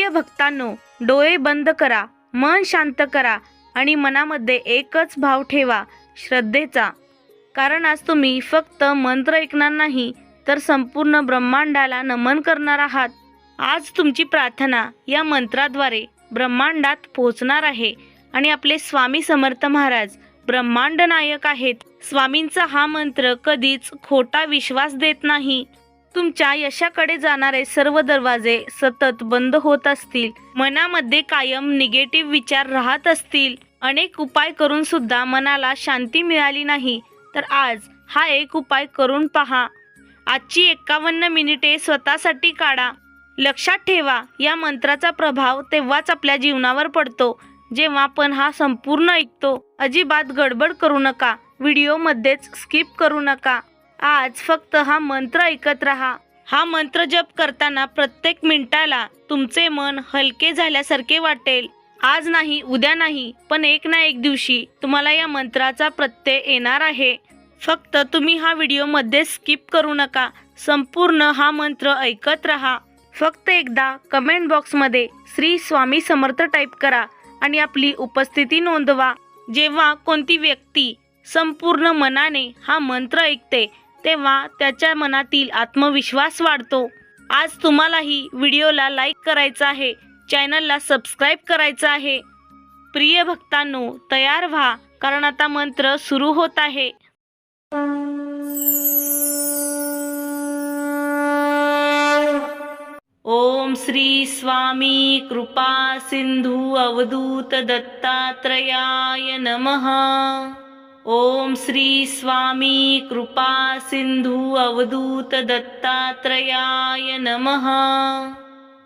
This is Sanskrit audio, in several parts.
प्रिय भक्तांनो, डोळे बंद करा, मन शांत करा आणि मनामध्ये एकच भाव ठेवा, श्रद्धेचा. कारण आज तुम्ही फक्त मंत्र ऐकणार नाही, तर संपूर्ण ब्रह्मांडाला नमन करणार आहात. आज तुमची प्रार्थना या मंत्राद्वारे ब्रह्मांडात पोहोचणार आहे आणि आपले स्वामी समर्थ महाराज ब्रह्मांड नायक आहेत. स्वामींचा हा मंत्र कधीच खोटा विश्वास देत नाही. तुमच्या यशाकडे जाणारे सर्व दरवाजे सतत बंद होत असतील, मनामध्ये कायम निगेटिव्ह विचार राहत असतील, अनेक उपाय करून सुद्धा मनाला शांती मिळाली नाही, तर आज हा एक उपाय करून पहा. आजची 51 मिनिटे स्वतःसाठी काढा. लक्षात ठेवा, या मंत्राचा प्रभाव तेव्हाच आपल्या जीवनावर पडतो जेव्हा आपण हा संपूर्ण ऐकतो. अजिबात गडबड करू नका, व्हिडिओमध्येच स्किप करू नका. आज फक्त हा मंत्र ऐकत रहा. हा मंत्र जप करताना प्रत्येक मिनिटाला तुमचे मन हलके झाल्यासारखे वाटेल. आज नाही, उद्या नाही, पण एक ना एक दिवशी तुम्हाला या मंत्राचा प्रत्यय येणार आहे. फक्त तुम्ही हा व्हिडिओमध्ये स्किप करू नका, संपूर्ण हा मंत्र ऐकत रहा. फक्त एकदा कमेंट बॉक्समध्ये श्री स्वामी समर्थ टाईप करा आणि आपली उपस्थिती नोंदवा. जेव्हा कोणती व्यक्ती संपूर्ण मनाने हा मंत्र ऐकते, तेव्हा त्याच्या मनातील आत्मविश्वास वाढतो. आज तुम्हालाही व्हिडिओला लाईक करायचा आहे, चॅनलला सबस्क्राईब करायचं आहे. प्रिय भक्तांनो, तयार व्हा, कारण आता मंत्र सुरू होत आहे. ओम श्री स्वामी कृपा सिंधु अवधूत दत्तात्रयाय नमः. ओम श्री स्वामी कृपा सिंधु अवधूत दत्तात्रयाय नमः.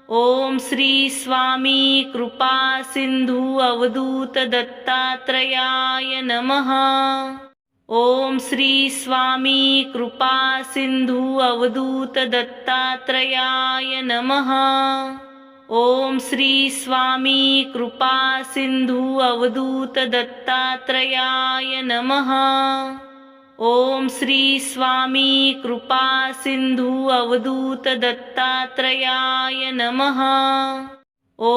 ओम श्री स्वामी कृपा सिंधु अवधूत दत्तात्रयाय नमः. ओम श्री स्वामी कृपा सिंधु अवधूत दत्तात्रयाय नमः. ओम श्री स्वामी कृपा सिंधु अवधूत दत्तात्रयाय नमः. ओम श्री स्वामी कृपा सिंधु अवधूत दत्तात्रयाय नमः.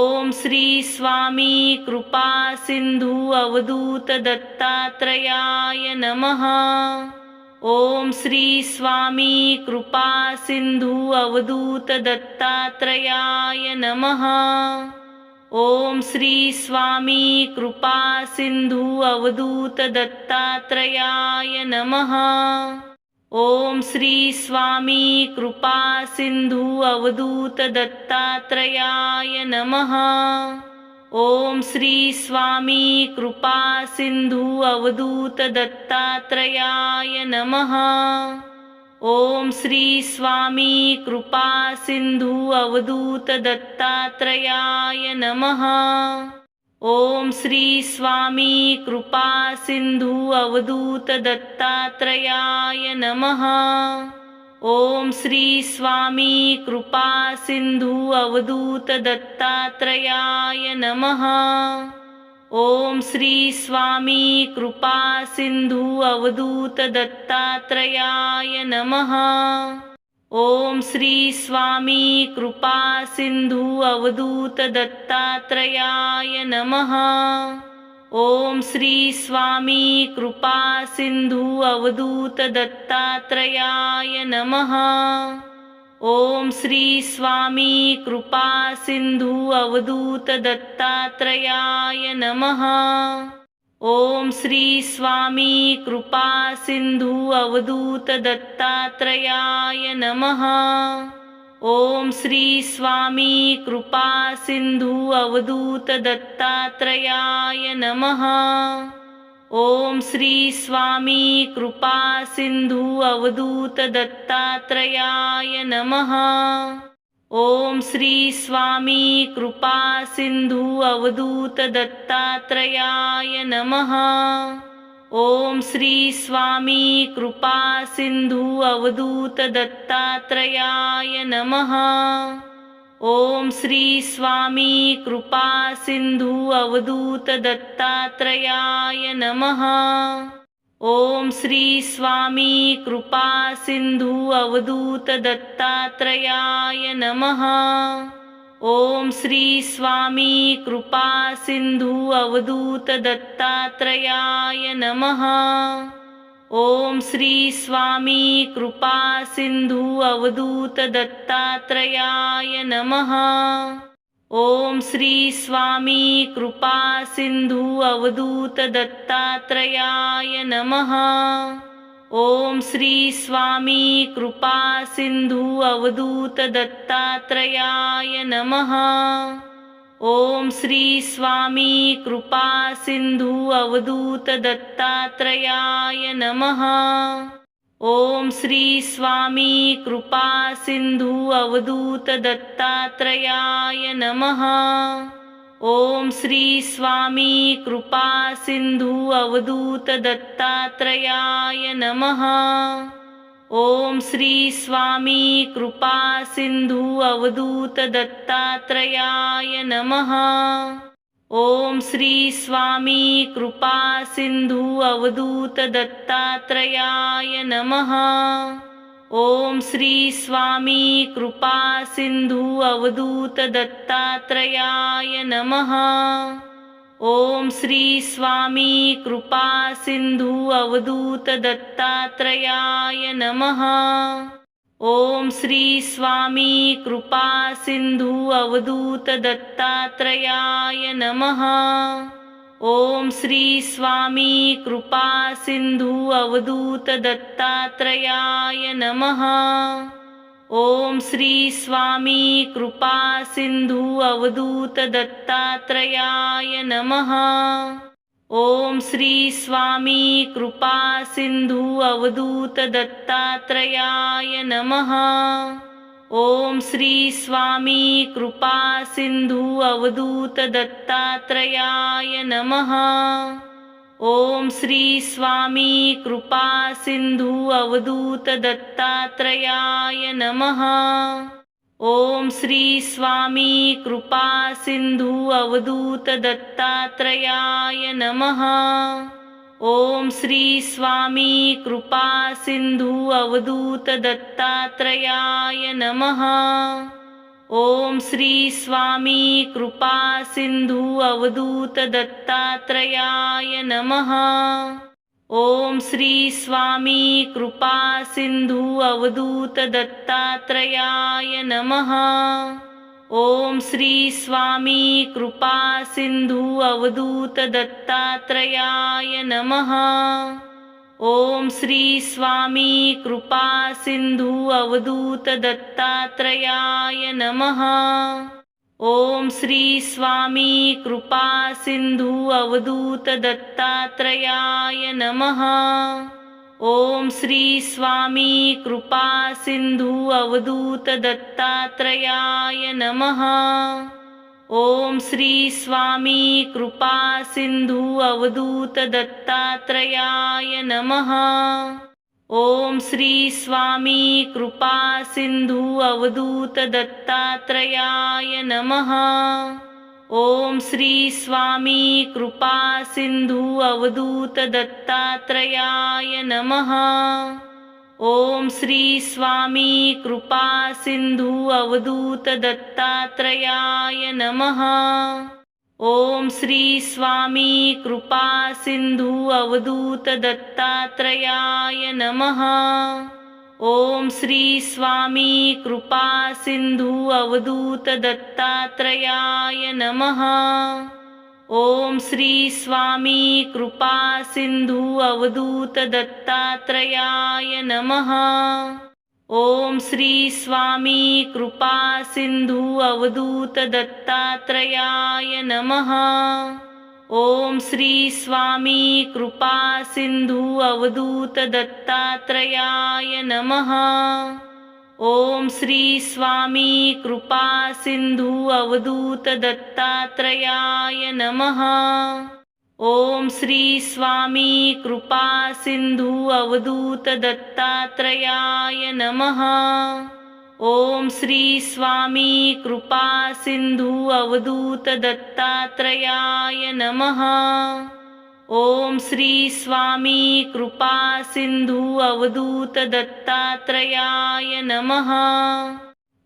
ओम श्री स्वामी कृपा सिंधु अवधूत दत्तात्रयाय नमः. ओम श्री स्वामी कृपा सिंधु अवधूत दत्तात्रयाय नमः. ओम श्री स्वामी कृपा सिंधु अवधूत दत्तात्रयाय नमः. ओम श्री स्वामी कृपा सिंधु अवधूत दत्तात्रयाय नमः. ओम श्री स्वामी कृपा सिंधु अवधूत दत्तात्रयाय नमः. ओम श्री स्वामी कृपा सिंधु अवधूत दत्तात्रयाय नमः. ओम श्री स्वामी कृपा सिंधु अवधूत दत्तात्रयाय नमः. ओम श्री स्वामी कृपा सिंधु अवधूत दत्तात्रयाय नमः. ओम श्री स्वामी कृपा सिंधु अवधूत दत्तात्रयाय नमः. ओम श्री स्वामी कृपा सिंधु अवधूत दत्तात्रयाय नमः. ओम श्री स्वामी कृपा सिंधु अवधूत दत्तात्रयाय नमः. ओम श्री स्वामी कृपा सिंधु अवधूत दत्तात्रयाय नमः. ओम श्री स्वामी कृपा सिंधु अवधूत दत्तात्रयाय नमः. ओम श्री स्वामी कृपा सिंधु अवधूत दत्तात्रयाय नमः. ओम श्री स्वामी कृपा सिंधु अवधूत दत्तात्रयाय नमः. ओम श्री स्वामी कृपा सिंधु अवधूत दत्तात्रयाय नमः. ओम श्री स्वामी कृपा सिंधु अवधूत दत्तात्रयाय नमः. ओम श्री स्वामी कृपा सिंधु अवधूत दत्तात्रयाय नमः. ओम श्री स्वामी कृपा सिंधु अवधूत दत्तात्रयाय नमः. ओम श्री स्वामी कृपा सिंधु अवधूत दत्तात्रेयाय नमः। ओम श्री स्वामी कृपा सिंधु अवधूत दत्तात्रेयाय नमः। ओम श्री स्वामी कृपा सिंधु अवधूत दत्तात्रेयाय नमः। ओम श्री स्वामी कृपा सिंधु अवधूत दत्तात्रेयाय नमः। ओम श्री स्वामी कृपा सिंधु अवधूत दत्तात्रेयाय नमः। ओम श्री स्वामी कृपा सिंधु अवधूत दत्तात्रेयाय नमः। ओम श्री स्वामी कृपा सिंधु अवधूत दत्तात्रेयाय नमः। ओम श्री स्वामी कृपा सिंधु अवधूत दत्तात्रेयाय नमः। ओम श्री स्वामी कृपा सिंधु अवधूत दत्तात्रेयाय नमः। ओम श्री स्वामी कृपा सिंधु अवधूत दत्तात्रेयाय नमः। ओम श्री स्वामी कृपा सिंधु अवधूत दत्तात्रेयाय नमः। ओम श्री स्वामी कृपा सिंधु अवधूत दत्तात्रेयाय नमः। ओम श्री स्वामी कृपा सिंधु अवधूत दत्तात्रेयाय नमः। ओम श्री स्वामी कृपा सिंधु अवधूत दत्तात्रेयाय नमः। ओम श्री स्वामी कृपा सिंधु अवधूत दत्तात्रेयाय नमः। ओम श्री स्वामी कृपा सिंधु अवधूत दत्तात्रेयाय नमः। ओम श्री स्वामी कृपा सिंधु अवधूत दत्तात्रेयाय नमः। ओम श्री स्वामी कृपा सिंधु अवधूत दत्तात्रेयाय नमः। ओम श्री स्वामी कृपा सिंधु अवधूत दत्तात्रेयाय नमः। ओम श्री स्वामी कृपा सिंधु अवधूत दत्तात्रेयाय नमः। ओम श्री स्वामी कृपा सिंधु अवधूत दत्तात्रेयाय नमः। ओम श्री स्वामी कृपा सिंधु अवधूत दत्तात्रेयाय नमः। ओम श्री स्वामी कृपा सिंधु अवधूत दत्तात्रेयाय नमः। ओम श्री स्वामी कृपा सिंधु अवधूत दत्तात्रेयाय नमः। ओम श्री स्वामी कृपा सिंधु अवधूत दत्तात्रेयाय नमः। ओम श्री स्वामी कृपा सिंधु अवधूत दत्तात्रेयाय नमः। ओम श्री स्वामी कृपा सिंधु अवधूत दत्तात्रेयाय नमः। ओम श्री स्वामी कृपा सिंधु अवधूत दत्तात्रेयाय नमः। ओम श्री स्वामी कृपा सिंधु अवधूत दत्तात्रेयाय नमः। ओम श्री स्वामी कृपा सिंधु अवधूत दत्तात्रेयाय नमः। ओम श्री स्वामी कृपा सिंधु अवधूत दत्तात्रेयाय नमः। ओम श्री स्वामी कृपा सिंधु अवधूत दत्तात्रेयाय नमः। ओम श्री स्वामी कृपा सिंधु अवधूत दत्तात्रेयाय नमः। ओम श्री स्वामी कृपा सिंधु अवधूत दत्तात्रेयाय नमः। ओम श्री स्वामी कृपा सिंधु अवधूत दत्तात्रेयाय नमः। ओम श्री स्वामी कृपा सिंधु अवधूत दत्तात्रेयाय नमः। ओम श्री स्वामी कृपा सिंधु अवधूत दत्तात्रेयाय नमः। ओम श्री स्वामी कृपा सिंधु अवधूत दत्तात्रेयाय नमः।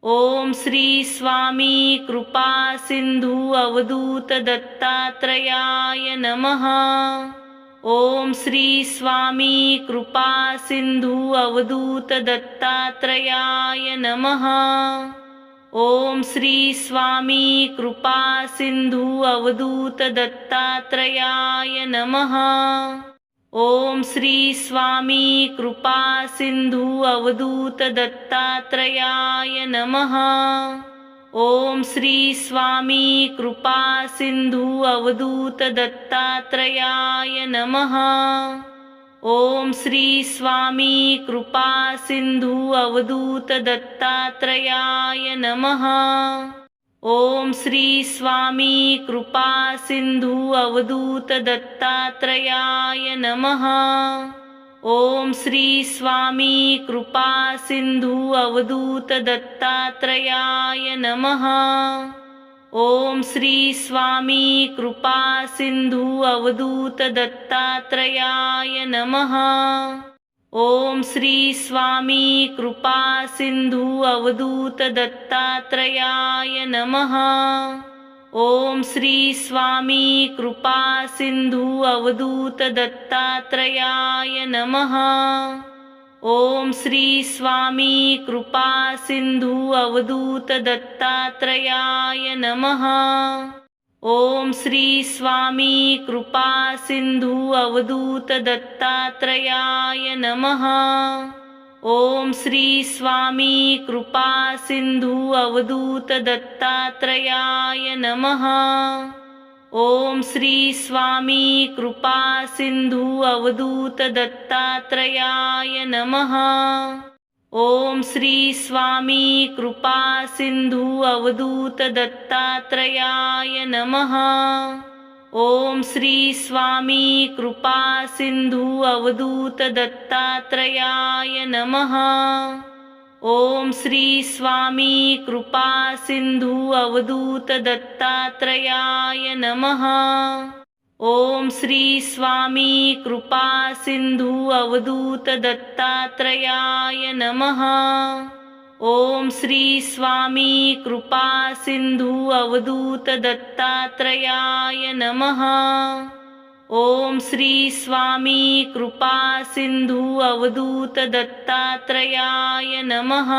ओम श्री स्वामी कृपा सिंधु अवधूत दत्तात्रेयाय नमः। ओम श्री स्वामी कृपा सिंधु अवधूत दत्तात्रेयाय नमः। ओम श्री स्वामी कृपा सिंधु अवधूत दत्तात्रेयाय नमः। ओम श्री स्वामी कृपा सिंधु अवधूत दत्तात्रेयाय नमः। ओम श्री स्वामी कृपा सिंधु अवधूत दत्तात्रेयाय नमः। ओम श्री स्वामी कृपा सिंधु अवधूत दत्तात्रेयाय नमः। ओम श्री स्वामी कृपा सिंधु अवधूत दत्तात्रेयाय नमः। ओम श्री स्वामी कृपा सिंधु अवधूत दत्तात्रेयाय नमः। ओम श्री स्वामी कृपा सिंधु अवधूत दत्तात्रेयाय नमः। ओम श्री स्वामी कृपा सिंधु अवधूत दत्तात्रेयाय नमः। ओम श्री स्वामी कृपा सिंधु अवधूत दत्तात्रेयाय नमः। ओम श्री स्वामी कृपा सिंधु अवधूत दत्तात्रेयाय नमः। ओम श्री स्वामी कृपा सिंधु अवधूत दत्तात्रेयाय नमः। ओम श्री स्वामी कृपा सिंधु अवधूत दत्तात्रेयाय नमः। ओम श्री स्वामी कृपा सिंधु अवधूत दत्तात्रेयाय नमः। ओम श्री स्वामी कृपा सिंधु अवधूत दत्तात्रेयाय नमः। ओम श्री स्वामी कृपा सिंधु अवधूत दत्तात्रेयाय नमः। ओम श्री स्वामी कृपा सिंधु अवधूत दत्तात्रेयाय नमः। ओम श्री स्वामी कृपा सिंधु अवधूत दत्तात्रेयाय नमः। ओम श्री स्वामी कृपा सिंधु अवधूत दत्तात्रेयाय नमः। ओम श्री स्वामी कृपा सिंधु अवधूत दत्तात्रेयाय नमः।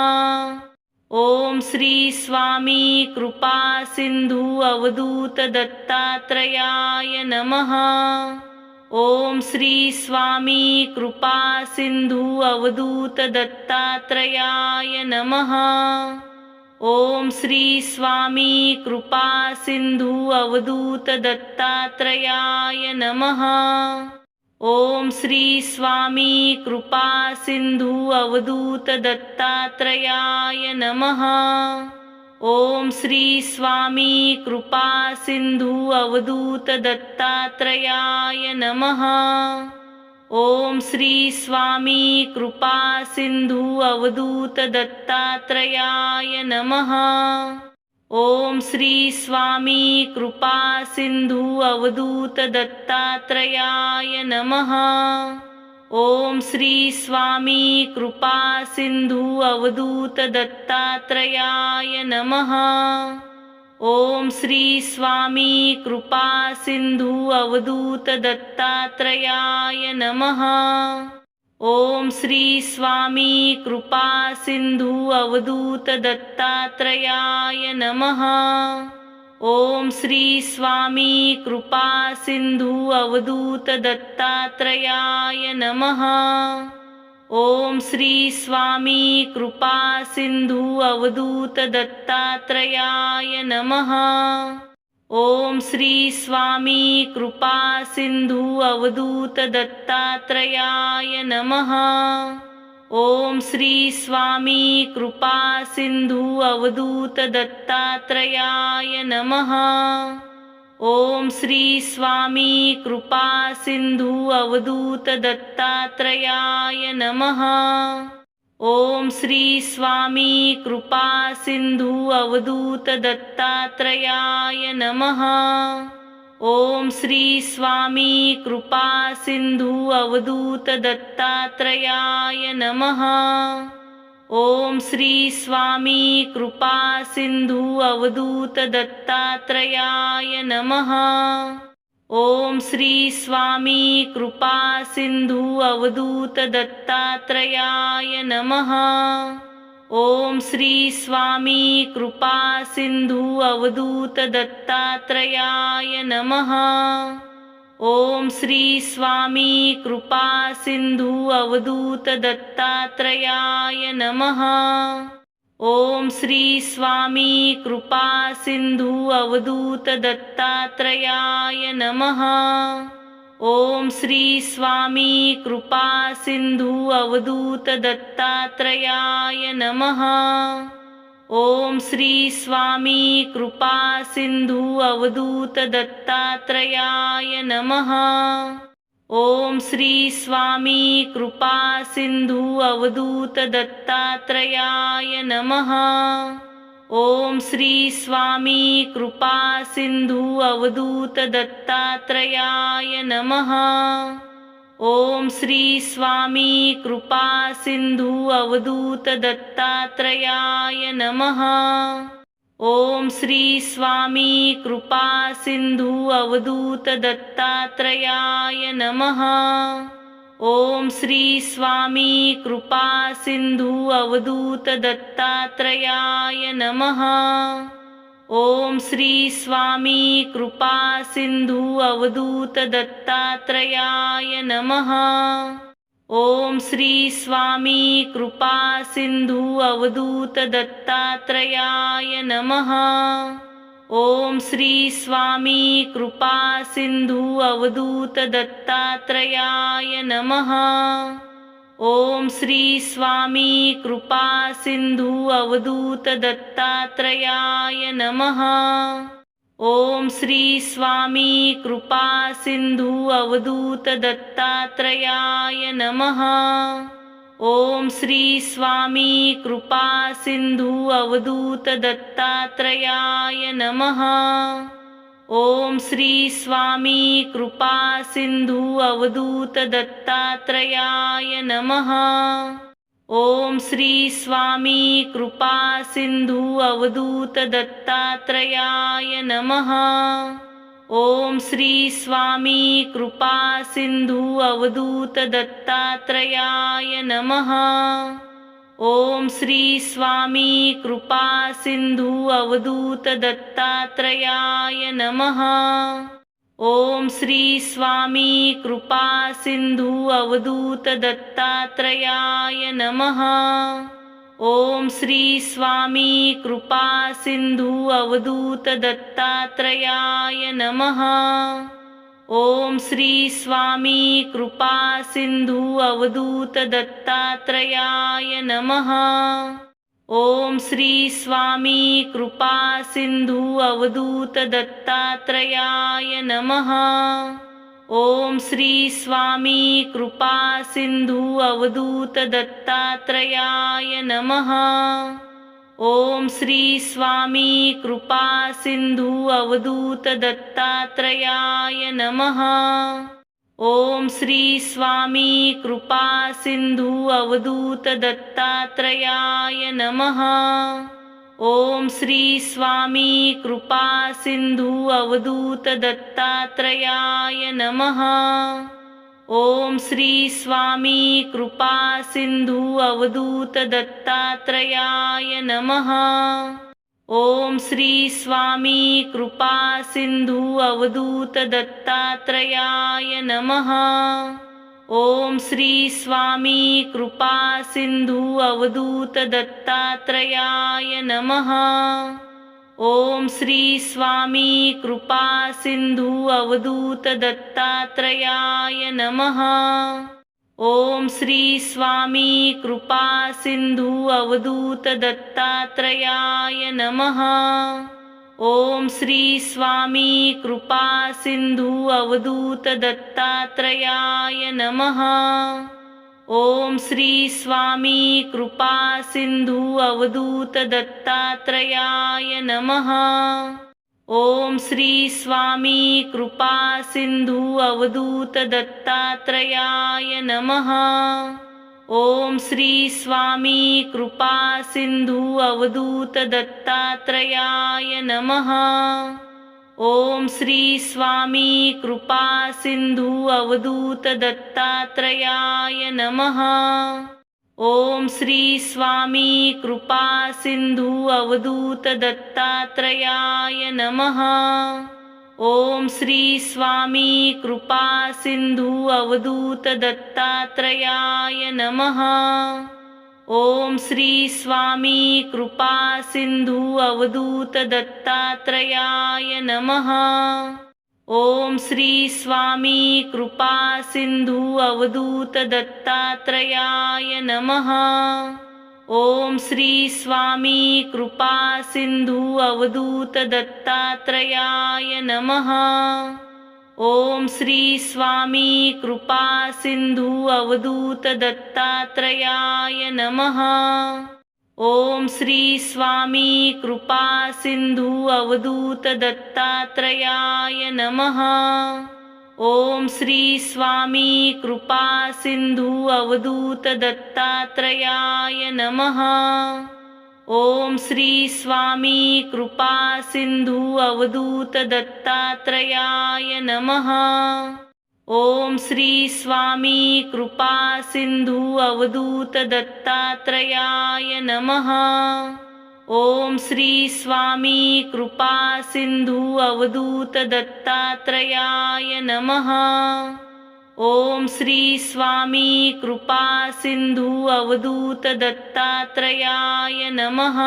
ओम श्री स्वामी कृपा सिंधु अवधूत दत्तात्रेयाय नमः। ओम श्री स्वामी कृपा सिंधु अवधूत दत्तात्रेयाय नमः। ओम श्री स्वामी कृपा सिंधु अवधूत दत्तात्रेयाय नमः। ओम श्री स्वामी कृपा सिंधु अवधूत दत्तात्रेयाय नमः। ओम श्री स्वामी कृपा सिंधु अवधूत दत्तात्रेयाय नमः। ओम श्री स्वामी कृपा सिंधु अवधूत दत्तात्रेयाय नमः। ओम श्री स्वामी कृपा सिंधु अवधूत दत्तात्रेयाय नमः। ओम श्री स्वामी कृपा सिंधु अवधूत दत्तात्रेयाय नमः। ओम श्री स्वामी कृपा सिंधु अवधूत दत्तात्रेयाय नमः। ओम श्री स्वामी कृपा सिंधु अवधूत दत्तात्रेयाय नमः। ओम श्री स्वामी कृपा सिंधु अवधूत दत्तात्रेयाय नमः। ओम श्री स्वामी कृपा सिंधु अवधूत दत्तात्रेयाय नमः। ओम श्री स्वामी कृपा सिंधु अवधूत दत्तात्रेयाय नमः। ओम श्री स्वामी कृपा सिंधु अवधूत दत्तात्रेयाय नमः। ओम श्री स्वामी कृपा सिंधु अवधूत दत्तात्रेयाय नमः। ओम श्री स्वामी कृपा सिंधु अवधूत दत्तात्रेयाय नमः। ओम श्री स्वामी कृपा सिंधु अवधूत दत्तात्रेयाय नमः। ओम श्री स्वामी कृपा सिंधु अवधूत दत्तात्रेयाय नमः। ओम श्री स्वामी कृपा सिंधु अवधूत दत्तात्रेयाय नमः। ओम श्री स्वामी कृपा सिंधु अवधूत दत्तात्रेयाय नमः। ओम श्री स्वामी कृपा सिंधु अवधूत दत्तात्रेयाय नमः। ओम श्री स्वामी कृपा सिंधु अवधूत दत्तात्रेयाय नमः। ओम श्री स्वामी कृपा सिंधु अवधूत दत्तात्रेयाय नमः। ओम श्री स्वामी कृपा सिंधु अवधूत दत्तात्रेयाय नमः। ओम श्री स्वामी कृपा सिंधु अवधूत दत्तात्रेयाय नमः। ओम श्री स्वामी कृपा सिंधु अवधूत दत्तात्रेयाय नमः। ओम श्री स्वामी कृपा सिंधु अवधूत दत्तात्रेयाय नमः। ओम श्री स्वामी कृपा सिंधु अवधूत दत्तात्रेयाय नमः। ओम श्री स्वामी कृपा सिंधु अवधूत दत्तात्रेयाय नमः। ओम श्री स्वामी कृपा सिंधु अवधूत दत्तात्रेयाय नमः। ओम श्री स्वामी कृपा सिंधु अवधूत दत्तात्रेयाय नमः। ओम श्री स्वामी कृपा सिंधु अवधूत दत्तात्रेयाय नमः। ओम श्री स्वामी कृपा सिंधु अवधूत दत्तात्रेयाय नमः। ओम श्री स्वामी कृपा सिंधु अवधूत दत्तात्रेयाय नमः। ओम श्री स्वामी कृपा सिंधु अवधूत दत्तात्रेयाय नमः। ओम श्री स्वामी कृपा सिंधु अवधूत दत्तात्रेयाय नमः। ओम श्री स्वामी कृपा सिंधु अवधूत दत्तात्रेयाय नमः। ओम श्री स्वामी कृपा सिंधु अवधूत दत्तात्रेयाय नमः। ओम श्री स्वामी कृपा सिंधु अवधूत दत्तात्रेयाय नमः। ओम श्री स्वामी कृपा सिंधु अवधूत दत्तात्रेयाय नमः। ओम श्री स्वामी कृपा सिंधु अवधूत दत्तात्रेयाय नमः। ओम श्री स्वामी कृपा सिंधु अवधूत दत्तात्रेयाय नमः। ओम श्री स्वामी कृपा सिंधु अवधूत दत्तात्रेयाय नमः। ओम श्री स्वामी कृपा सिंधु अवधूत दत्तात्रेयाय नमः। ओम श्री स्वामी कृपा सिंधु अवधूत दत्तात्रेयाय नमः। ओम श्री स्वामी कृपा सिंधु अवधूत दत्तात्रेयाय नमः। ओम श्री स्वामी कृपा सिंधु अवधूत दत्तात्रेयाय नमः। ओम श्री स्वामी कृपा सिंधु अवधूत दत्तात्रेयाय नमः। ओम श्री स्वामी कृपा सिंधु अवधूत दत्तात्रेयाय नमः। ओम श्री स्वामी कृपा सिंधु अवधूत दत्तात्रेयाय नमः। ओम श्री स्वामी कृपा सिंधु अवधूत दत्तात्रेयाय नमः। ओम श्री स्वामी कृपा सिंधु अवधूत दत्तात्रेयाय नमः। ओम श्री स्वामी कृपा सिंधु अवधूत दत्तात्रेयाय नमः। ओम श्री स्वामी कृपा सिंधु अवधूत दत्तात्रेयाय नमः। ओम श्री स्वामी कृपा सिंधु अवधूत दत्तात्रेयाय नमः। ओम श्री स्वामी कृपा सिंधु अवधूत दत्तात्रेयाय नमः। ओम श्री स्वामी कृपा सिंधु अवधूत दत्तात्रेयाय नमः। ओम श्री स्वामी कृपा सिंधु अवधूत दत्तात्रेयाय नमः। ओम श्री स्वामी कृपा सिंधु अवधूत दत्तात्रेयाय नमः। ओम श्री स्वामी कृपा सिंधु अवधूत दत्तात्रेयाय नमः। ओम श्री स्वामी कृपा सिंधु अवधूत दत्तात्रेयाय नमः। ओम श्री स्वामी कृपा सिंधु अवधूत दत्तात्रेयाय नमः। ओम श्री स्वामी कृपा सिंधु अवधूत दत्तात्रेयाय नमः। ओम श्री स्वामी कृपा सिंधु अवधूत दत्तात्रेयाय नमः। ओम श्री स्वामी कृपा सिंधु अवधूत दत्तात्रेयाय नमः। ओम श्री स्वामी कृपा सिंधु अवधूत दत्तात्रेयाय नमः। ओम श्री स्वामी कृपा सिंधु अवधूत दत्तात्रेयाय नमः। ओम श्री स्वामी कृपा सिंधु अवधूत दत्तात्रेयाय नमः। ओम श्री स्वामी कृपा सिंधु अवधूत दत्तात्रेयाय नमः।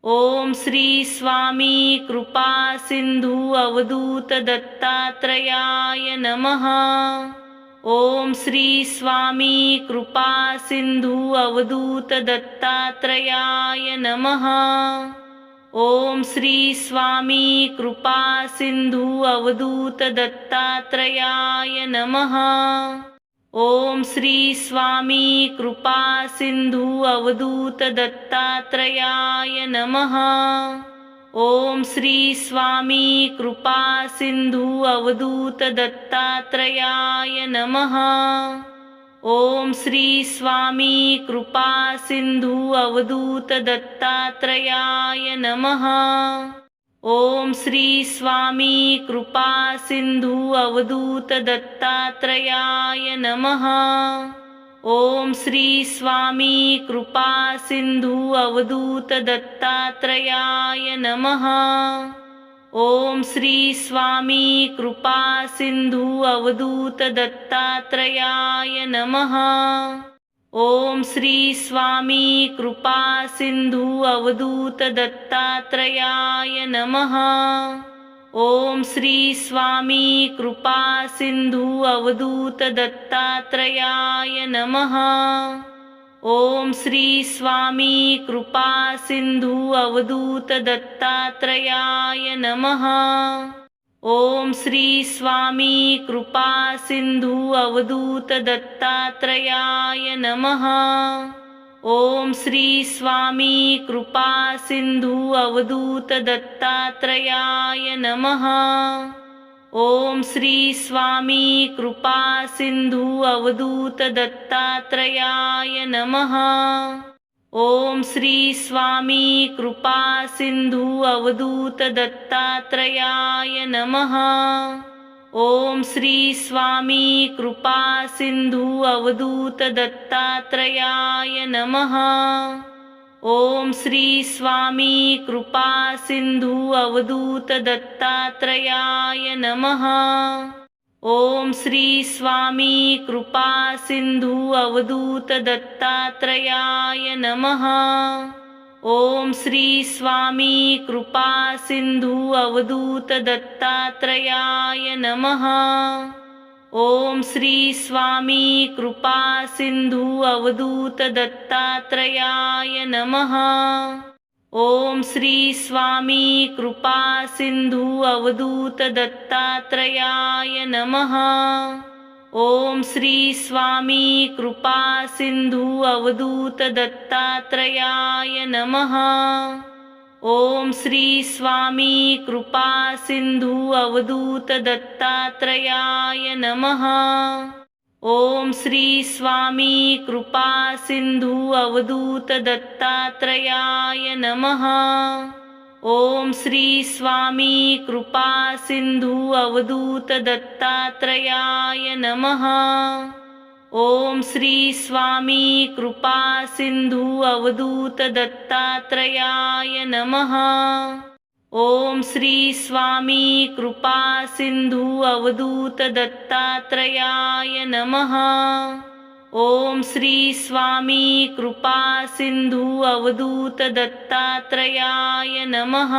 ओम श्री स्वामी कृपा सिंधु अवधूत दत्तात्रेयाय नमः। ओम श्री स्वामी कृपा सिंधु अवधूत दत्तात्रेयाय नमः। ओम श्री स्वामी कृपा सिंधु अवधूत दत्तात्रेयाय नमः। ओम श्री स्वामी कृपा सिंधु अवधूत दत्तात्रेयाय नमः। ओम श्री स्वामी कृपा सिंधु अवधूत दत्तात्रेयाय नमः। ओम श्री स्वामी कृपा सिंधु अवधूत दत्तात्रेयाय नमः। ओम श्री स्वामी कृपा सिंधु अवधूत दत्तात्रेयाय नमः। ओम श्री स्वामी कृपा सिंधु अवधूत दत्तात्रेयाय नमः। ओम श्री स्वामी कृपा सिंधु अवधूत दत्तात्रेयाय नमः। ओम श्री स्वामी कृपा सिंधु अवधूत दत्तात्रेयाय नमः। ओम श्री स्वामी कृपा सिंधु अवधूत दत्तात्रेयाय नमः। ओम श्री स्वामी कृपा सिंधु अवधूत दत्तात्रेयाय नमः। ओम श्री स्वामी कृपा सिंधु अवधूत दत्तात्रेयाय नमः। ओम श्री स्वामी कृपा सिंधु अवधूत दत्तात्रेयाय नमः। ओम श्री स्वामी कृपा सिंधु अवधूत दत्तात्रेयाय नमः। ओम श्री स्वामी कृपा सिंधु अवधूत दत्तात्रेयाय नमः। ओम श्री स्वामी कृपा सिंधु अवधूत दत्तात्रेयाय नमः। ओम श्री स्वामी कृपा सिंधु अवधूत दत्तात्रेयाय नमः। ओम श्री स्वामी कृपा सिंधु अवधूत दत्तात्रेयाय नमः। ओम श्री स्वामी कृपा सिंधु अवधूत दत्तात्रेयाय नमः। ओम श्री स्वामी कृपा सिंधु अवधूत दत्तात्रेयाय नमः। ओम श्री स्वामी कृपा सिंधु अवधूत दत्तात्रेयाय नमः। ओम श्री स्वामी कृपा सिंधु अवधूत दत्तात्रेयाय नमः। ओम श्री स्वामी कृपा सिंधु अवधूत दत्तात्रेयाय नमः। ओम श्री स्वामी कृपा सिंधु अवधूत दत्तात्रेयाय नमः। ओम श्री स्वामी कृपा सिंधु अवधूत दत्तात्रेयाय नमः। ओम श्री स्वामी कृपा सिंधु अवधूत दत्तात्रेयाय नमः। ओम श्री स्वामी कृपा सिंधु अवधूत दत्तात्रेयाय नमः। ओम श्री स्वामी कृपा सिंधु अवधूत दत्तात्रेयाय नमः।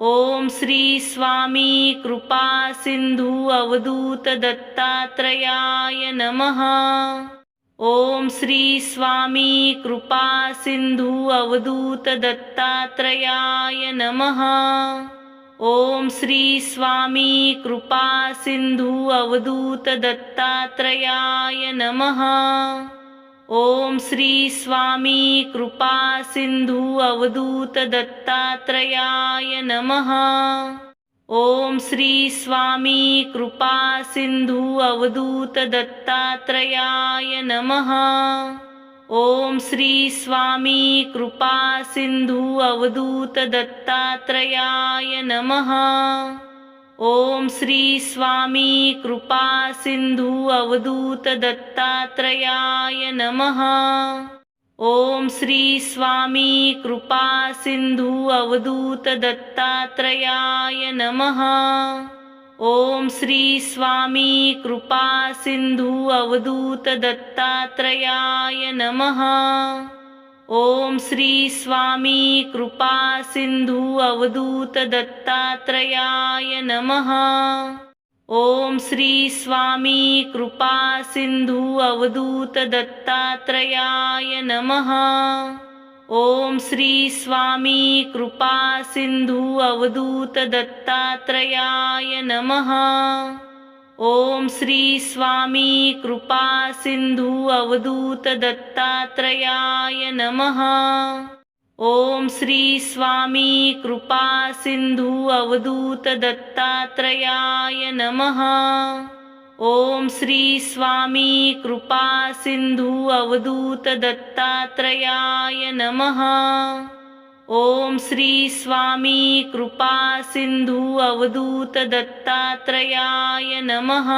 ओम श्री स्वामी कृपा सिंधु अवधूत दत्तात्रेयाय नमः। ओम श्री स्वामी कृपा सिंधु अवधूत दत्तात्रेयाय नमः। ओम श्री स्वामी कृपा सिंधु अवधूत दत्तात्रेयाय नमः। ओम श्री स्वामी कृपा सिंधु अवधूत दत्तात्रेयाय नमः। ओम श्री स्वामी कृपा सिंधु अवधूत दत्तात्रेयाय नमः। ओम श्री स्वामी कृपा सिंधु अवधूत दत्तात्रेयाय नमः। ओम श्री स्वामी कृपा सिंधु अवधूत दत्तात्रेयाय नमः। ओम श्री स्वामी कृपा सिंधु अवधूत दत्तात्रेयाय नमः। ओम श्री स्वामी कृपा सिंधु अवधूत दत्तात्रेयाय नमः। ओम श्री स्वामी कृपा सिंधु अवधूत दत्तात्रेयाय नमः। ओम श्री स्वामी कृपा सिंधु अवधूत दत्तात्रेयाय नमः। ओम श्री स्वामी कृपा सिंधु अवधूत दत्तात्रेयाय नमः। ओम श्री स्वामी कृपा सिंधु अवधूत दत्तात्रेयाय नमः। ओम श्री स्वामी कृपा सिंधु अवधूत दत्तात्रेयाय नमः। ओम श्री स्वामी कृपा सिंधु अवधूत दत्तात्रेयाय नमः। ओम श्री स्वामी कृपा सिंधु अवधूत दत्तात्रेयाय नमः।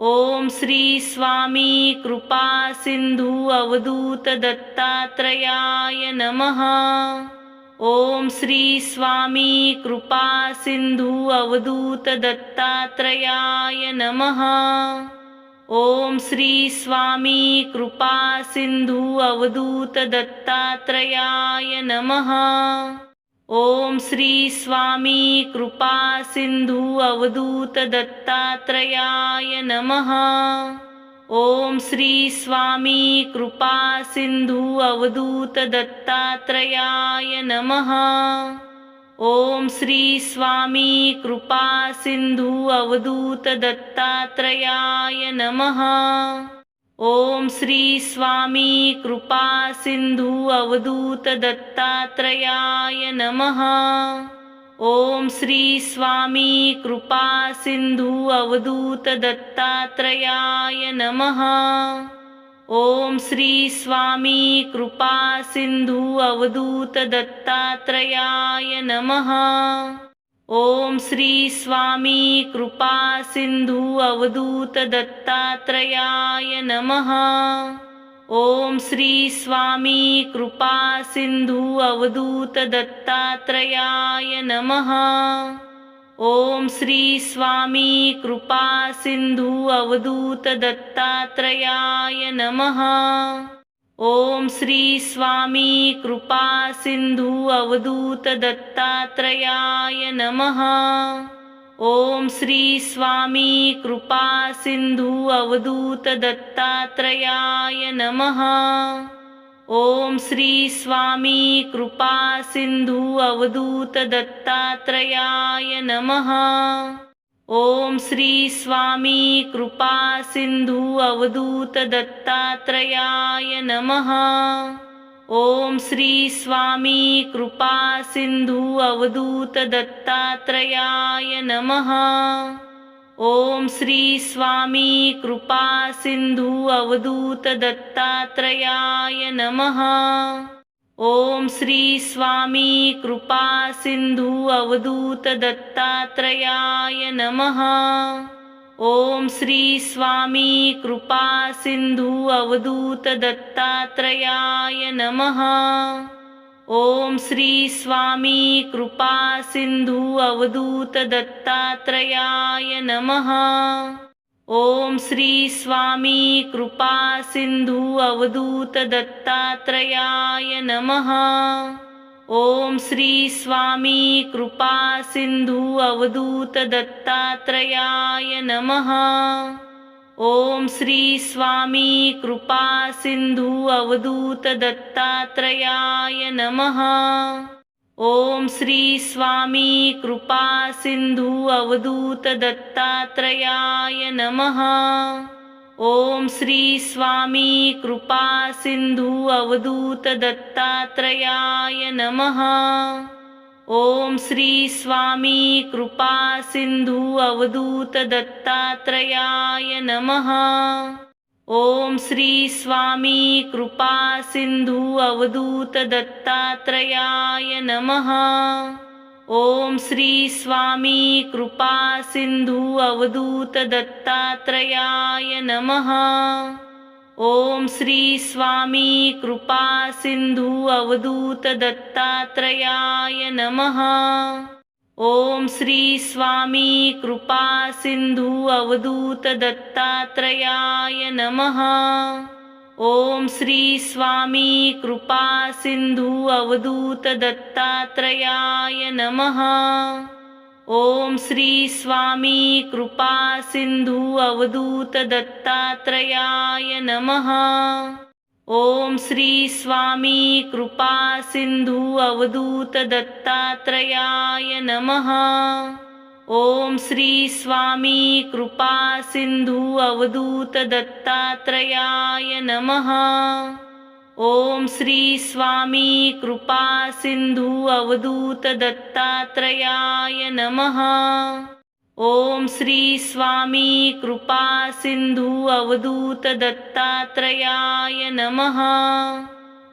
ओम श्री स्वामी कृपा सिंधु अवधूत दत्तात्रेयाय नमः। ओम श्री स्वामी कृपा सिंधु अवधूत दत्तात्रेयाय नमः। ओम श्री स्वामी कृपा सिंधु अवधूत दत्तात्रेयाय नमः। ओम श्री स्वामी कृपा सिंधु अवधूत दत्तात्रेयाय नमः। ओम श्री स्वामी कृपा सिंधु अवधूत दत्तात्रेयाय नमः। ओम श्री स्वामी कृपा सिंधु अवधूत दत्तात्रेयाय नमः। ओम श्री स्वामी कृपा सिंधु अवधूत दत्तात्रेयाय नमः। ओम श्री स्वामी कृपा सिंधु अवधूत दत्तात्रेयाय नमः। ओम श्री स्वामी कृपा सिंधु अवधूत दत्तात्रेयाय नमः। ओम श्री स्वामी कृपा सिंधु अवधूत दत्तात्रेयाय नमः। ओम श्री स्वामी कृपा सिंधु अवधूत दत्तात्रेयाय नमः। ओम श्री स्वामी कृपा सिंधु अवधूत दत्तात्रेयाय नमः। ओम श्री स्वामी कृपा सिंधु अवधूत दत्तात्रेयाय नमः। ओम श्री स्वामी कृपा सिंधु अवधूत दत्तात्रेयाय नमः। ओम श्री स्वामी कृपा सिंधु अवधूत दत्तात्रेयाय नमः। ओम श्री स्वामी कृपा सिंधु अवधूत दत्तात्रेयाय नमः। ओम श्री स्वामी कृपा सिंधु अवधूत दत्तात्रेयाय नमः। ओम श्री स्वामी कृपा सिंधु अवधूत दत्तात्रेयाय नमः। ओम श्री स्वामी कृपा सिंधु अवधूत दत्तात्रेयाय नमः। ओम श्री स्वामी कृपा सिंधु अवधूत दत्तात्रेयाय नमः। ओम श्री स्वामी कृपा सिंधु अवधूत दत्तात्रेयाय नमः। ओम श्री स्वामी कृपा सिंधु अवधूत दत्तात्रेयाय नमः। ओम श्री स्वामी कृपा सिंधु अवधूत दत्तात्रेयाय नमः। ओम श्री स्वामी कृपा सिंधु अवधूत दत्तात्रेयाय नमः। ओम श्री स्वामी कृपा सिंधु अवधूत दत्तात्रेयाय नमः। ओम श्री स्वामी कृपा सिंधु अवधूत दत्तात्रेयाय नमः। ओम श्री स्वामी कृपा सिंधु अवधूत दत्तात्रेयाय नमः। ओम श्री स्वामी कृपा सिंधु अवधूत दत्तात्रेयाय नमः। ओम श्री स्वामी कृपा सिंधु अवधूत दत्तात्रेयाय नमः। ओम श्री स्वामी कृपा सिंधु अवधूत दत्तात्रेयाय नमः। ओम श्री स्वामी कृपा सिंधु अवधूत दत्तात्रेयाय नमः। ओम श्री स्वामी कृपा सिंधु अवधूत दत्तात्रेयाय नमः। ओम श्री स्वामी कृपा सिंधु अवधूत दत्तात्रेयाय नमः। ओम श्री स्वामी कृपा सिंधु अवधूत दत्तात्रेयाय नमः। ओम श्री स्वामी कृपा सिंधु अवधूत दत्तात्रेयाय नमः। ओम श्री स्वामी कृपा सिंधु अवधूत दत्तात्रेयाय नमः। ओम श्री स्वामी कृपा सिंधु अवधूत दत्तात्रेयाय नमः।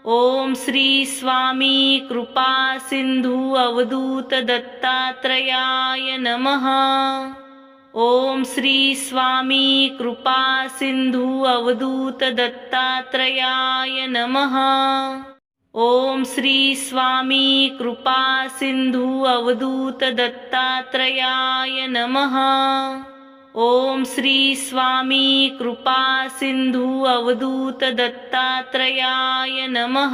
ओम श्री स्वामी कृपा सिंधु अवधूत दत्तात्रेयाय नमः। ओम श्री स्वामी कृपा सिंधु अवधूत दत्तात्रेयाय नमः। ओम श्री स्वामी कृपा सिंधु अवधूत दत्तात्रेयाय नमः। ओम श्री स्वामी कृपा सिंधु अवधूत दत्तात्रेयाय नमः।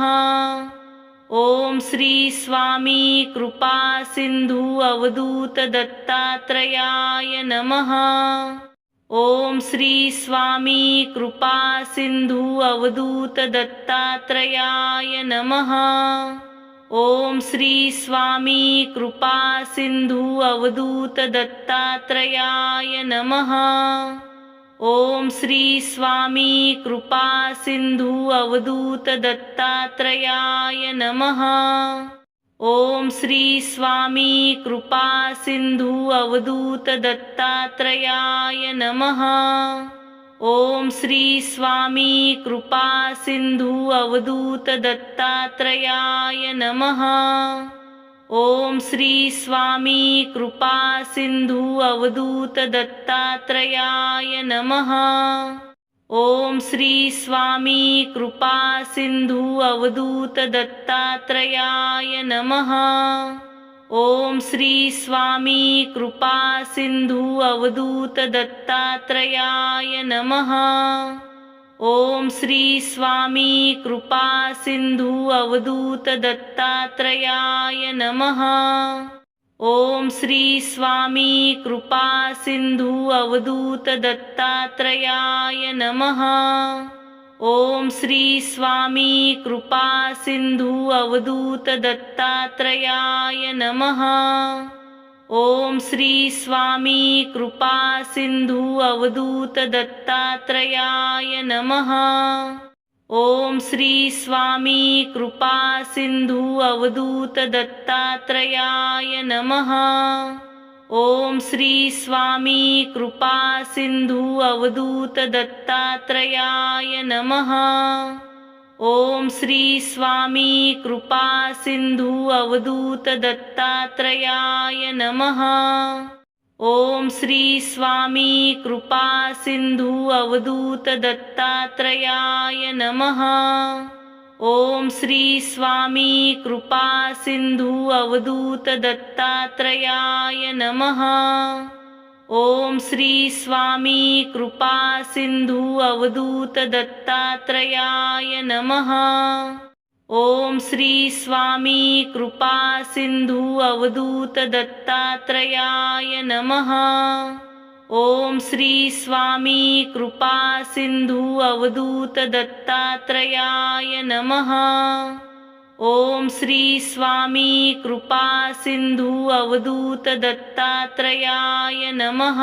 ओम श्री स्वामी कृपा सिंधु अवधूत दत्तात्रेयाय नमः। ओम श्री स्वामी कृपा सिंधु अवधूत दत्तात्रेयाय नमः। ओम श्री स्वामी कृपा सिंधु अवधूत दत्तात्रेयाय नमः। ओम श्री स्वामी कृपा सिंधु अवधूत दत्तात्रेयाय नमः। ओम श्री स्वामी कृपा सिंधु अवधूत दत्तात्रेयाय नमः। ओम श्री स्वामी कृपा सिंधु अवधूत दत्तात्रेयाय नमः। ओम श्री स्वामी कृपा सिंधु अवधूत दत्तात्रेयाय नमः। ओम श्री स्वामी कृपा सिंधु अवधूत दत्तात्रेयाय नमः। ओम श्री स्वामी कृपा सिंधु अवधूत दत्तात्रेयाय नमः। ओम श्री स्वामी कृपा सिंधु अवधूत दत्तात्रेयाय नमः। ओम श्री स्वामी कृपा सिंधु अवधूत दत्तात्रेयाय नमः। ओम श्री स्वामी कृपा सिंधु अवधूत दत्तात्रेयाय नमः। ओम श्री स्वामी कृपा सिंधु अवधूत दत्तात्रेयाय नमः। ओम श्री स्वामी कृपा सिंधु अवधूत दत्तात्रेयाय नमः। ओम श्री स्वामी कृपा सिंधु अवधूत दत्तात्रेयाय नमः। ओम श्री स्वामी कृपा सिंधु अवधूत दत्तात्रेयाय नमः। ओम श्री स्वामी कृपा सिंधु अवधूत दत्तात्रेयाय नमः। ओम श्री स्वामी कृपा सिंधु अवधूत दत्तात्रेयाय नमः। ओम श्री स्वामी कृपा सिंधु अवधूत दत्तात्रेयाय नमः। ओम श्री स्वामी कृपा सिंधु अवधूत दत्तात्रेयाय नमः। ओम श्री स्वामी कृपा सिंधु अवधूत दत्तात्रेयाय नमः। ओम श्री स्वामी कृपा सिंधु अवधूत दत्तात्रेयाय नमः।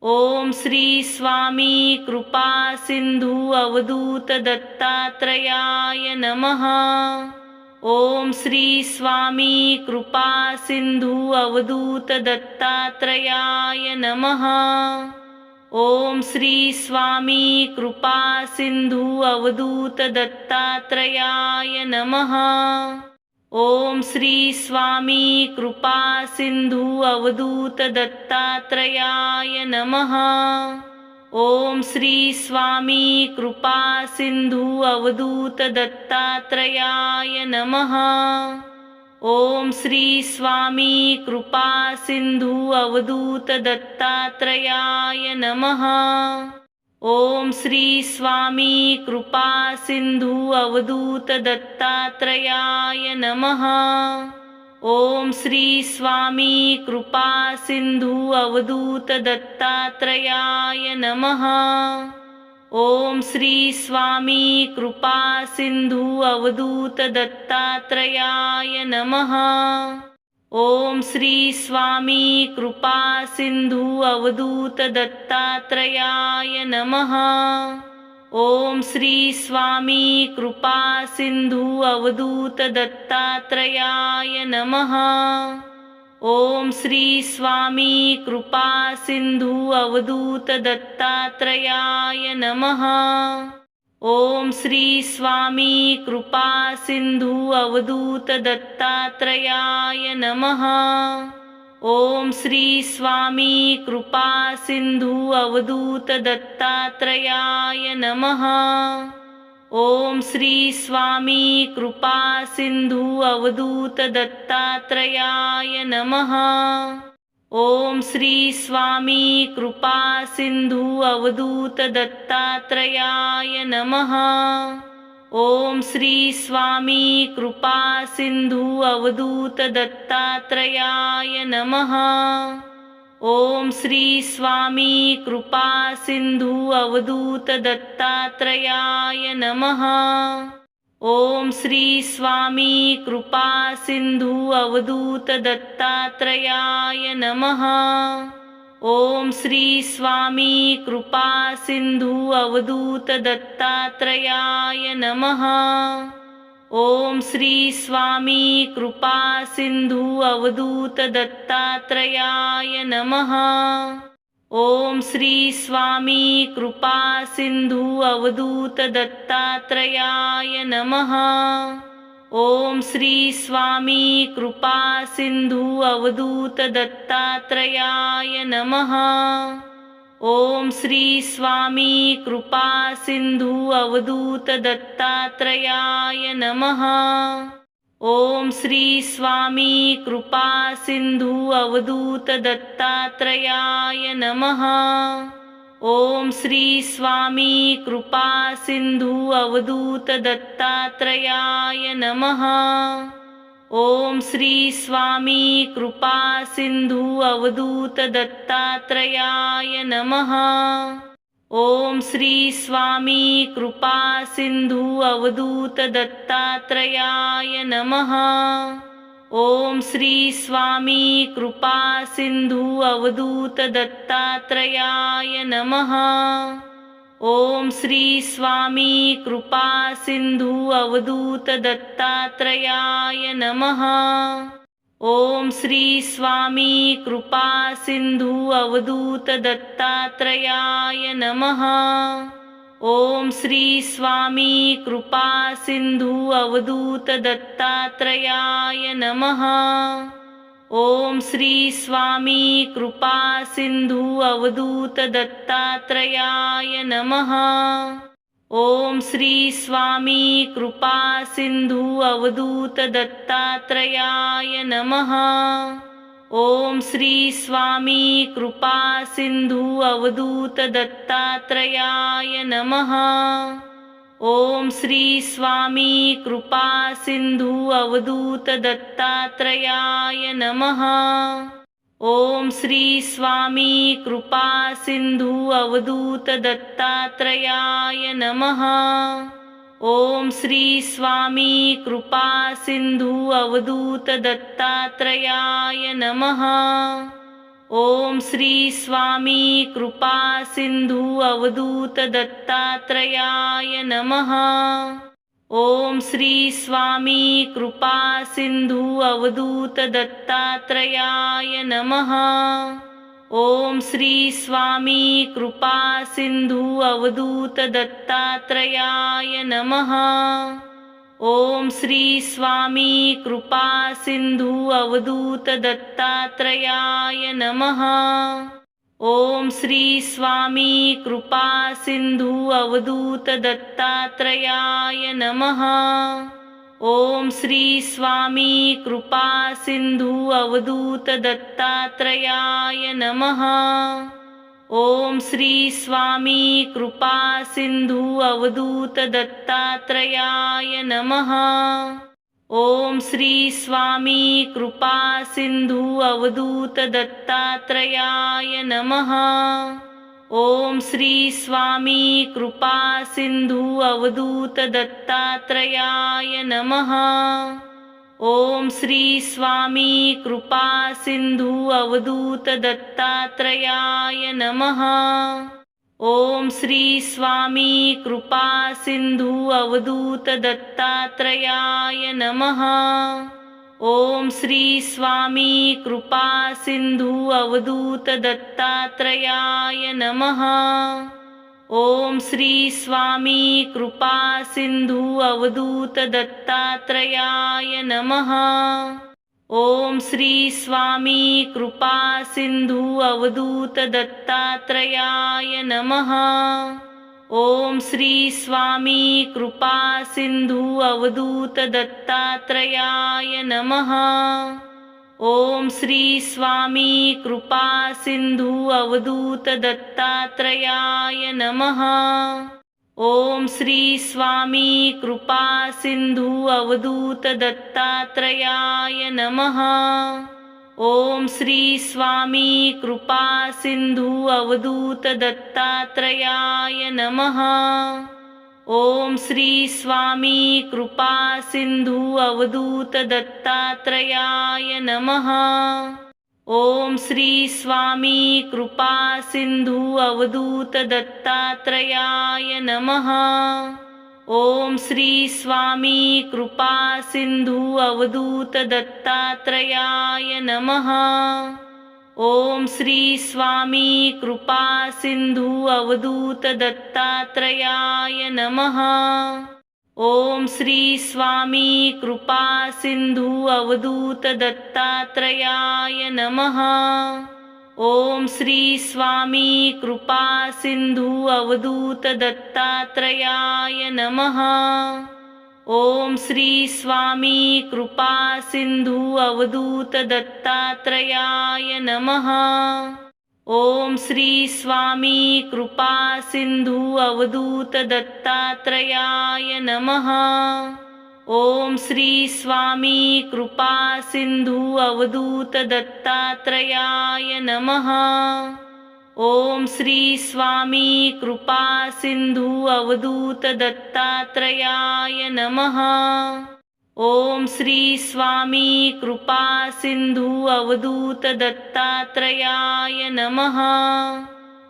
ओम श्री स्वामी कृपा सिंधु अवधूत दत्तात्रेयाय नमः। ओम श्री स्वामी कृपा सिंधु अवधूत दत्तात्रेयाय नमः। ओम श्री स्वामी कृपा सिंधु अवधूत दत्तात्रेयाय नमः। ओम श्री स्वामी कृपा सिंधु अवधूत दत्तात्रेयाय नमः। ओम श्री स्वामी कृपा सिंधु अवधूत दत्तात्रेयाय नमः। ओम श्री स्वामी कृपा सिंधु अवधूत दत्तात्रेयाय नमः। ओम श्री स्वामी कृपा सिंधु अवधूत दत्तात्रेयाय नमः। ओम श्री स्वामी कृपा सिंधु अवधूत दत्तात्रेयाय नमः। ओम श्री स्वामी कृपा सिंधु अवधूत दत्तात्रेयाय नमः। ओम श्री स्वामी कृपा सिंधु अवधूत दत्तात्रेयाय नमः। ओम श्री स्वामी कृपा सिंधु अवधूत दत्तात्रेयाय नमः। ओम श्री स्वामी कृपा सिंधु अवधूत दत्तात्रेयाय नमः। ओम श्री स्वामी कृपा सिंधु अवधूत दत्तात्रेयाय नमः। ओम श्री स्वामी कृपा सिंधु अवधूत दत्तात्रेयाय नमः। ओम श्री स्वामी कृपा सिंधु अवधूत दत्तात्रेयाय नमः। ओम श्री स्वामी कृपा सिंधु अवधूत दत्तात्रेयाय नमः। ओम श्री स्वामी कृपा सिंधु अवधूत दत्तात्रेयाय नमः। ओम श्री स्वामी कृपा सिंधु अवधूत दत्तात्रेयाय नमः। ओम श्री स्वामी कृपा सिंधु अवधूत दत्तात्रेयाय नमः। ओम श्री स्वामी कृपा सिंधु अवधूत दत्तात्रेयाय नमः। ओम श्री स्वामी कृपा सिंधु अवधूत दत्तात्रेयाय नमः। ओम श्री स्वामी कृपा सिंधु अवधूत दत्तात्रेयाय नमः। ओम श्री स्वामी कृपा सिंधु अवधूत दत्तात्रेयाय नमः। ओम श्री स्वामी कृपा सिंधु अवधूत दत्तात्रेयाय नमः। ओम श्री स्वामी कृपा सिंधु अवधूत दत्तात्रेयाय नमः। ओम श्री स्वामी कृपा सिंधु अवधूत दत्तात्रेयाय नमः। ओम श्री स्वामी कृपा सिंधु अवधूत दत्तात्रेयाय नमः। ओम श्री स्वामी कृपा सिंधु अवधूत दत्तात्रेयाय नमः। ओम श्री स्वामी कृपा सिंधु अवधूत दत्तात्रेयाय नमः। ओम श्री स्वामी कृपा सिंधु अवधूत दत्तात्रेयाय नमः। ओम श्री स्वामी कृपा सिंधु अवधूत दत्तात्रेयाय नमः। ओम श्री स्वामी कृपा सिंधु अवधूत दत्तात्रेयाय नमः। ओम श्री स्वामी कृपा सिंधु अवधूत दत्तात्रेयाय नमः। ओम श्री स्वामी कृपा सिंधु अवधूत दत्तात्रेयाय नमः। ओम श्री स्वामी कृपा सिंधु अवधूत दत्तात्रेयाय नमः। ओम श्री स्वामी कृपा सिंधु अवधूत दत्तात्रेयाय नमः। ओम श्री स्वामी कृपा सिंधु अवधूत दत्तात्रेयाय नमः। ओम श्री स्वामी कृपा सिंधु अवधूत दत्तात्रेयाय नमः। ओम श्री स्वामी कृपा सिंधु अवधूत दत्तात्रेयाय नमः। ओम श्री स्वामी कृपा सिंधु अवधूत दत्तात्रेयाय नमः। ओम श्री स्वामी कृपा सिंधु अवधूत दत्तात्रेयाय नमः। ओम श्री स्वामी कृपा सिंधु अवधूत दत्तात्रेयाय नमः। ओम श्री स्वामी कृपा सिंधु अवधूत दत्तात्रेयाय नमः। ओम श्री स्वामी कृपा सिंधु अवधूत दत्तात्रेयाय नमः। ओम श्री स्वामी कृपा सिंधु अवधूत दत्तात्रेयाय नमः। ओम श्री स्वामी कृपा सिंधु अवधूत दत्तात्रेयाय नमः। ओम श्री स्वामी कृपा सिंधु अवधूत दत्तात्रेयाय नमः। ओम श्री स्वामी कृपा सिंधु अवधूत दत्तात्रेयाय नमः। ओम श्री स्वामी कृपा सिंधु अवधूत दत्तात्रेयाय नमः। ओम श्री स्वामी कृपा सिंधु अवधूत दत्तात्रेयाय नमः। ओम श्री स्वामी कृपा सिंधु अवधूत दत्तात्रेयाय नमः। ओम श्री स्वामी कृपा सिंधु अवधूत दत्तात्रेयाय नमः। ओम श्री स्वामी कृपा सिंधु अवधूत दत्तात्रेयाय नमः। ओम श्री स्वामी कृपा सिंधु अवधूत दत्तात्रेयाय नमः। ओम श्री स्वामी कृपा सिंधु अवधूत दत्तात्रेयाय नमः। ओम श्री स्वामी कृपा सिंधु अवधूत दत्तात्रेयाय नमः। ओम श्री स्वामी कृपा सिंधु अवधूत दत्तात्रेयाय नमः। ओम श्री स्वामी कृपा सिंधु अवधूत दत्तात्रेयाय नमः। ओम श्री स्वामी कृपा सिंधु अवधूत दत्तात्रेयाय नमः। ओम श्री स्वामी कृपा सिंधु अवधूत दत्तात्रेयाय नमः। ओम श्री स्वामी कृपा सिंधु अवधूत दत्तात्रेयाय नमः। ओम श्री स्वामी कृपा सिंधु अवधूत दत्तात्रेयाय नमः। ओम श्री स्वामी कृपा सिंधु अवधूत दत्तात्रेयाय नमः। ओम श्री स्वामी कृपा सिंधु अवधूत दत्तात्रेयाय नमः। ओम श्री स्वामी कृपा सिंधु अवधूत दत्तात्रेयाय नमः। ओम श्री स्वामी कृपा सिंधु अवधूत दत्तात्रेयाय नमः। ओम श्री स्वामी कृपा सिंधु अवधूत दत्तात्रेयाय नमः।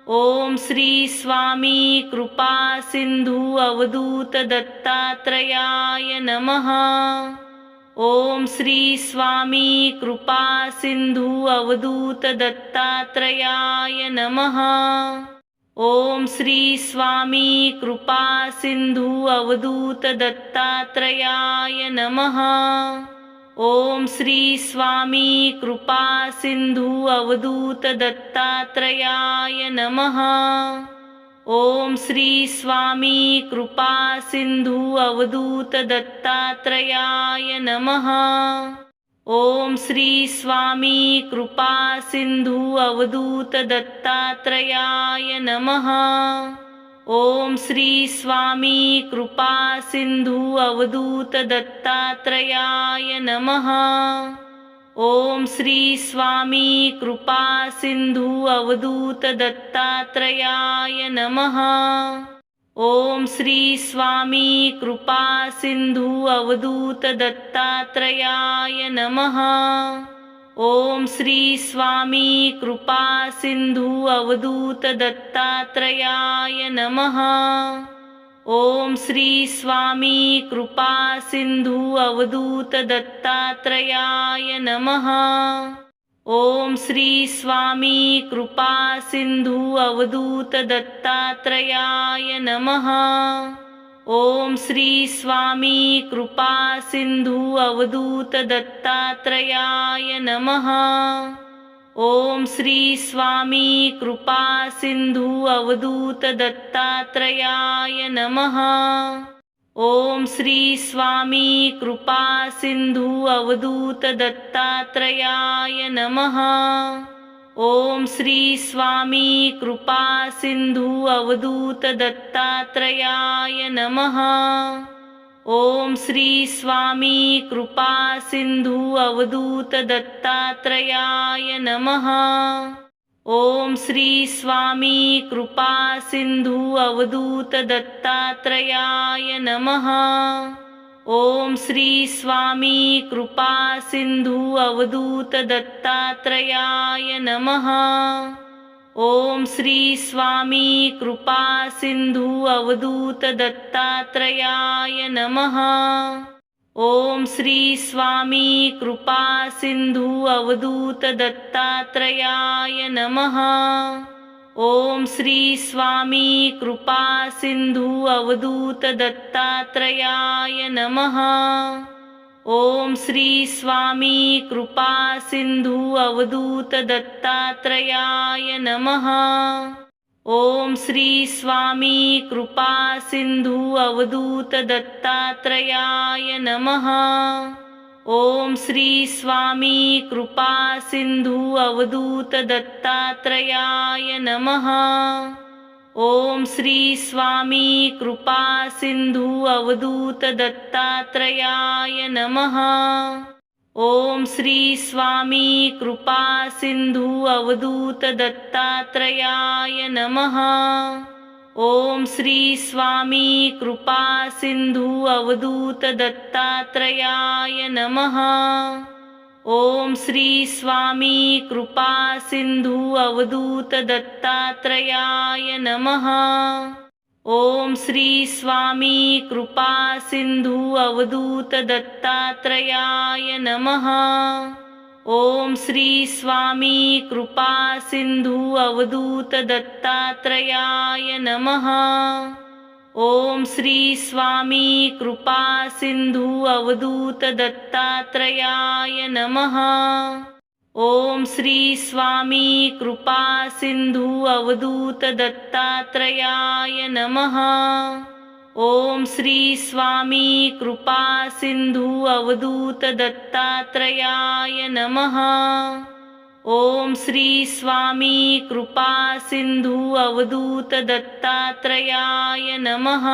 ओम श्री स्वामी कृपा सिंधु अवधूत दत्तात्रेयाय नमः। ओम श्री स्वामी कृपा सिंधु अवधूत दत्तात्रेयाय नमः। ओम श्री स्वामी कृपा सिंधु अवधूत दत्तात्रेयाय नमः। ओम श्री स्वामी कृपा सिंधु अवधूत दत्तात्रेयाय नमः। ओम श्री स्वामी कृपा सिंधु अवधूत दत्तात्रेयाय नमः। ओम श्री स्वामी कृपा सिंधु अवधूत दत्तात्रेयाय नमः। ओम श्री स्वामी कृपा सिंधु अवधूत दत्तात्रेयाय नमः। ओम श्री स्वामी कृपा सिंधु अवधूत दत्तात्रेयाय नमः। ओम श्री स्वामी कृपा सिंधु अवधूत दत्तात्रेयाय नमः। ओम श्री स्वामी कृपा सिंधु अवधूत दत्तात्रेयाय नमः। ओम श्री स्वामी कृपा सिंधु अवधूत दत्तात्रेयाय नमः। ओम श्री स्वामी कृपा सिंधु अवधूत दत्तात्रेयाय नमः। ओम श्री स्वामी कृपा सिंधु अवधूत दत्तात्रेयाय नमः। ओम श्री स्वामी कृपा सिंधु अवधूत दत्तात्रेयाय नमः। ओम श्री स्वामी कृपा सिंधु अवधूत दत्तात्रेयाय नमः। ओम श्री स्वामी कृपा सिंधु अवधूत दत्तात्रेयाय नमः। ओम श्री स्वामी कृपा सिंधु अवधूत दत्तात्रेयाय नमः। ओम श्री स्वामी कृपा सिंधु अवधूत दत्तात्रेयाय नमः। ओम श्री स्वामी कृपा सिंधु अवधूत दत्तात्रेयाय नमः। ओम श्री स्वामी कृपा सिंधु अवधूत दत्तात्रेयाय नमः। ओम श्री स्वामी कृपा सिंधु अवधूत दत्तात्रेयाय नमः। ओम श्री स्वामी कृपा सिंधु अवधूत दत्तात्रेयाय नमः। ओम श्री स्वामी कृपा सिंधु अवधूत दत्तात्रेयाय नमः। ओम श्री स्वामी कृपा सिंधु अवधूत दत्तात्रेयाय नमः। ओम श्री स्वामी कृपा सिंधु अवधूत दत्तात्रेयाय नमः। ओम श्री स्वामी कृपा सिंधु अवधूत दत्तात्रेयाय नमः। ओम श्री स्वामी कृपा सिंधु अवधूत दत्तात्रेयाय नमः। ओम श्री स्वामी कृपा सिंधु अवधूत दत्तात्रेयाय नमः। ओम श्री स्वामी कृपा सिंधु अवधूत दत्तात्रेयाय नमः। ओम श्री स्वामी कृपा सिंधु अवधूत दत्तात्रेयाय नमः। ओम श्री स्वामी कृपा सिंधु अवधूत दत्तात्रेयाय नमः। ओम श्री स्वामी कृपा सिंधु अवधूत दत्तात्रेयाय नमः। ओम श्री स्वामी कृपा सिंधु अवधूत दत्तात्रेयाय नमः। ओम श्री स्वामी कृपा सिंधु अवधूत दत्तात्रेयाय नमः। ओम श्री स्वामी कृपा सिंधु अवधूत दत्तात्रेयाय नमः।